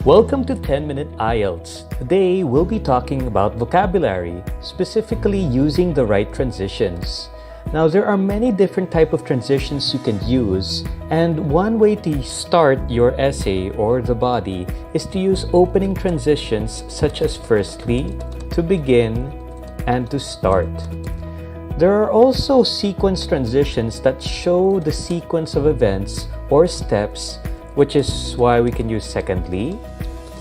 Welcome to 10-Minute IELTS. Today, we'll be talking about vocabulary, specifically using the right transitions. Now, there are many different types of transitions you can use, and one way to start your essay or the body is to use opening transitions such as firstly, to begin, and to start. There are also sequence transitions that show the sequence of events or steps, which is why we can use secondly,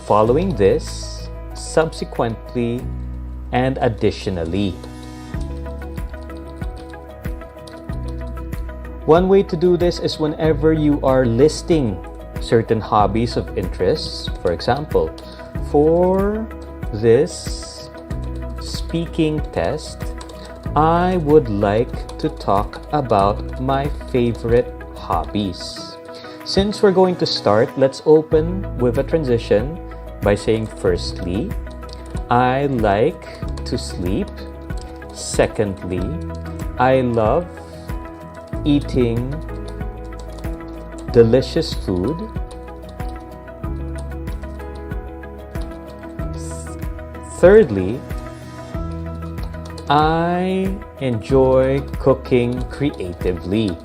following this, subsequently, and additionally. One way to do this is whenever you are listing certain hobbies of interests. For example, for this speaking test, I would like to talk about my favorite hobbies. Since we're going to start, let's open with a transition by saying firstly, I like to sleep. Secondly, I love eating delicious food. Thirdly, I enjoy cooking creatively.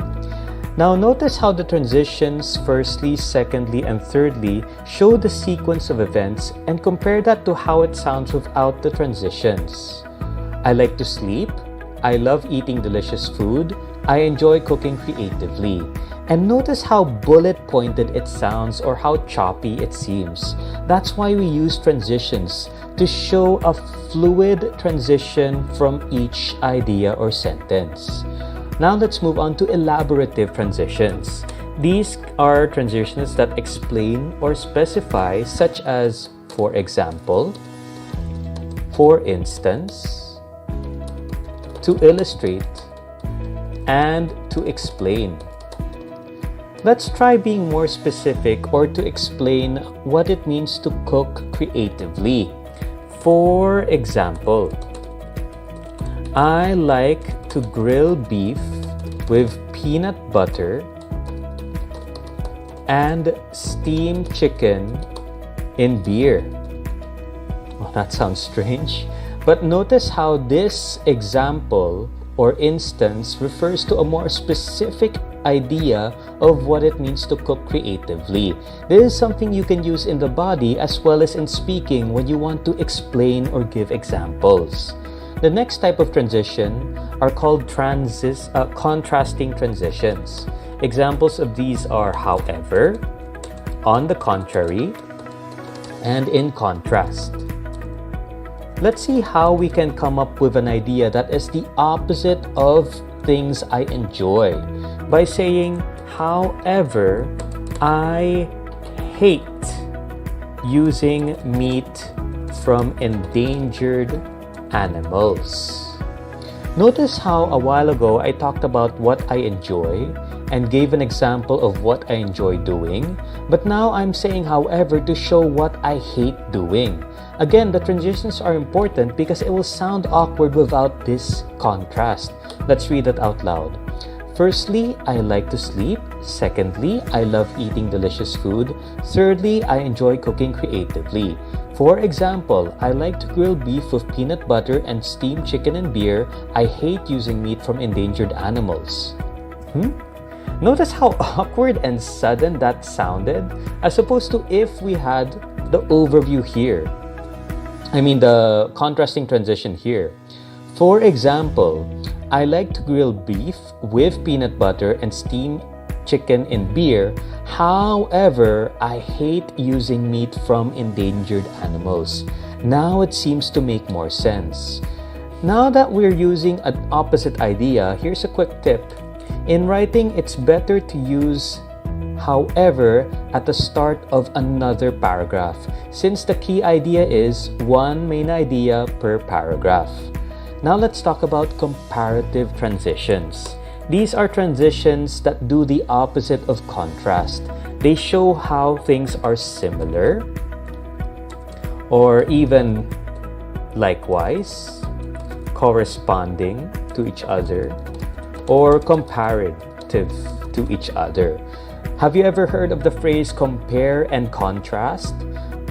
Now notice how the transitions firstly, secondly, and thirdly show the sequence of events and compare that to how it sounds without the transitions. I like to sleep. I love eating delicious food. I enjoy cooking creatively. And notice how bullet-pointed it sounds or how choppy it seems. That's why we use transitions, to show a fluid transition from each idea or sentence. Now let's move on to elaborative transitions. These are transitions that explain or specify, such as, for example, for instance, to illustrate, and to explain. Let's try being more specific or to explain what it means to cook creatively. For example, I like to grill beef with peanut butter and steam chicken in beer. Well, that sounds strange, but notice how this example or instance refers to a more specific idea of what it means to cook creatively. This is something you can use in the body as well as in speaking when you want to explain or give examples. The next type of transition are called contrasting transitions. Examples of these are however, on the contrary, and in contrast. Let's see how we can come up with an idea that is the opposite of things I enjoy by saying, however, I hate using meat from endangered animals. Notice how a while ago I talked about what I enjoy and gave an example of what I enjoy doing, but now I'm saying however to show what I hate doing. Again, the transitions are important because it will sound awkward without this contrast. Let's read that out loud. Firstly, I like to sleep. Secondly, I love eating delicious food. Thirdly, I enjoy cooking creatively. For example, I like to grill beef with peanut butter and steam chicken and beer. I hate using meat from endangered animals. Notice how awkward and sudden that sounded, as opposed to if we had the overview here. The contrasting transition here. For example, I like to grill beef with peanut butter and steam chicken in beer. However, I hate using meat from endangered animals. Now it seems to make more sense. Now that we're using an opposite idea, here's a quick tip. In writing, it's better to use however at the start of another paragraph, since the key idea is one main idea per paragraph. Now let's talk about comparative transitions. These are transitions that do the opposite of contrast. They show how things are similar or even likewise, corresponding to each other, or comparative to each other. Have you ever heard of the phrase compare and contrast?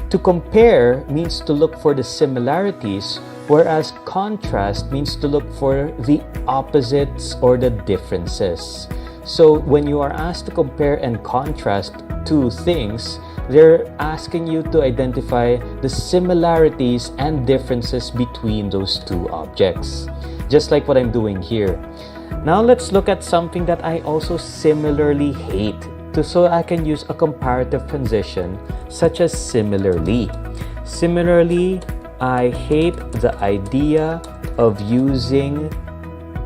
To compare means to look for the similarities, whereas contrast means to look for the opposites or the differences. So when you are asked to compare and contrast two things, they're asking you to identify the similarities and differences between those two objects, just like what I'm doing here. Now let's look at something that I also similarly hate, so I can use a comparative transition such as similarly. Similarly, I hate the idea of using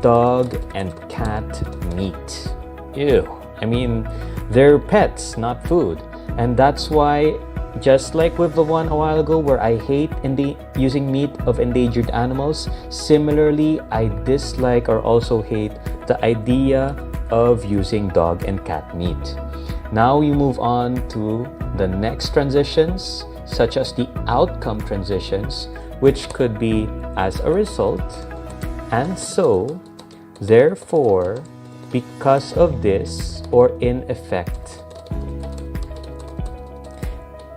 dog and cat meat. Ew. I mean, they're pets, not food. And that's why, just like with the one a while ago where I hate using meat of endangered animals, similarly, I dislike or also hate the idea of using dog and cat meat. Now we move on to the next transitions, such as the outcome transitions, which could be as a result, and so, therefore, because of this, or in effect.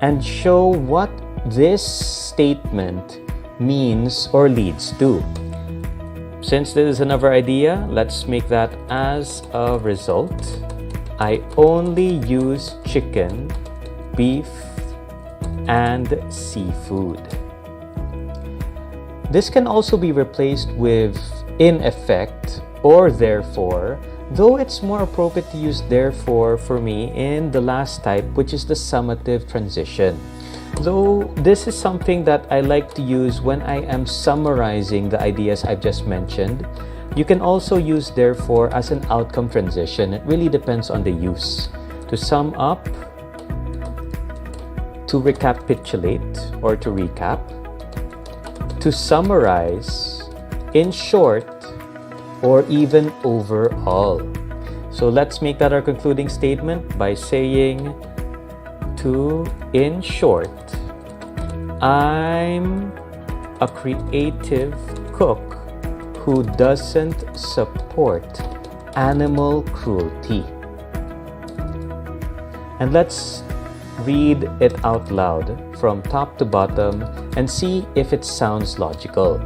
And show what this statement means or leads to. Since this is another idea, let's make that as a result. I only use chicken, beef, and seafood. This can also be replaced with in effect or therefore, though it's more appropriate to use therefore for me in the last type, which is the summative transition. Though this is something that I like to use when I am summarizing the ideas I've just mentioned, you can also use therefore as an outcome transition. It really depends on the use. To sum up, to recapitulate or to recap, to summarize, in short, or even overall. So let's make that our concluding statement by saying, in short, I'm a creative cook who doesn't support animal cruelty. And let's read it out loud from top to bottom and see if it sounds logical.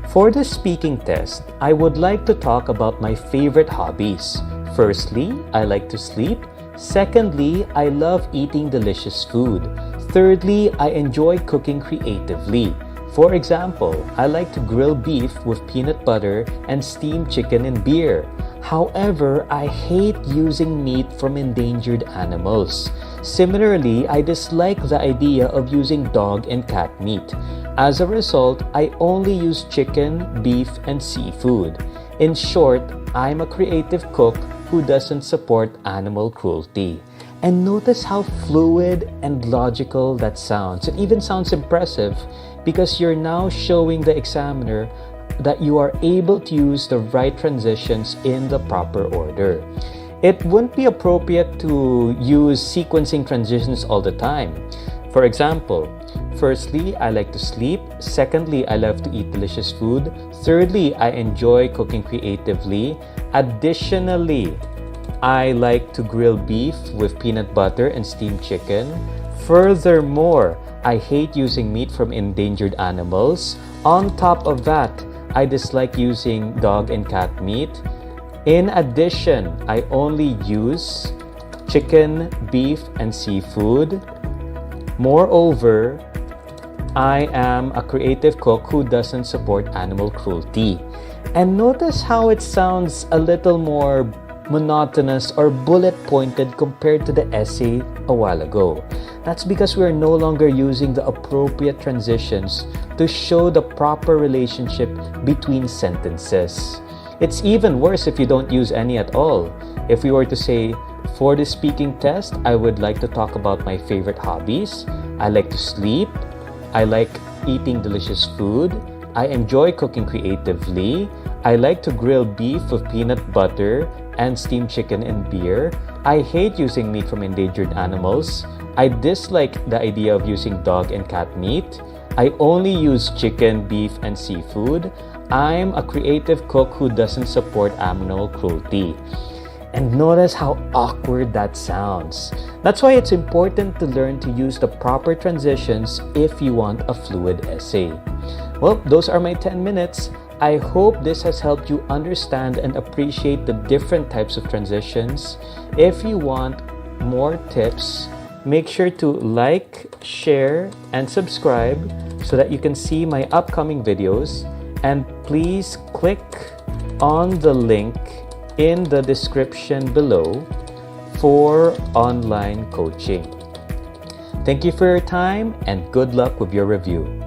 For the speaking test, I would like to talk about my favorite hobbies. Firstly, I like to sleep. Secondly, I love eating delicious food. Thirdly, I enjoy cooking creatively. For example, I like to grill beef with peanut butter and steam chicken and beer. However, I hate using meat from endangered animals. Similarly, I dislike the idea of using dog and cat meat. As a result, I only use chicken, beef, and seafood. In short, I'm a creative cook who doesn't support animal cruelty. And notice how fluid and logical that sounds. It even sounds impressive because you're now showing the examiner that you are able to use the right transitions in the proper order. It wouldn't be appropriate to use sequencing transitions all the time. For example, firstly, I like to sleep. Secondly, I love to eat delicious food. Thirdly, I enjoy cooking creatively. Additionally, I like to grill beef with peanut butter and steamed chicken. Furthermore, I hate using meat from endangered animals. On top of that, I dislike using dog and cat meat. In addition, I only use chicken, beef, and seafood. Moreover, I am a creative cook who doesn't support animal cruelty. And notice how it sounds a little more monotonous or bullet-pointed compared to the essay a while ago. That's because we are no longer using the appropriate transitions to show the proper relationship between sentences. It's even worse if you don't use any at all. If we were to say, for the speaking test, I would like to talk about my favorite hobbies. I like to sleep. I like eating delicious food. I enjoy cooking creatively. I like to grill beef with peanut butter and steamed chicken and beer. I hate using meat from endangered animals. I dislike the idea of using dog and cat meat. I only use chicken, beef, and seafood. I'm a creative cook who doesn't support animal cruelty. And notice how awkward that sounds. That's why it's important to learn to use the proper transitions if you want a fluid essay. Well, those are my 10 minutes. I hope this has helped you understand and appreciate the different types of transitions. If you want more tips, make sure to like, share, and subscribe so that you can see my upcoming videos. And please click on the link in the description below for online coaching. Thank you for your time and good luck with your review.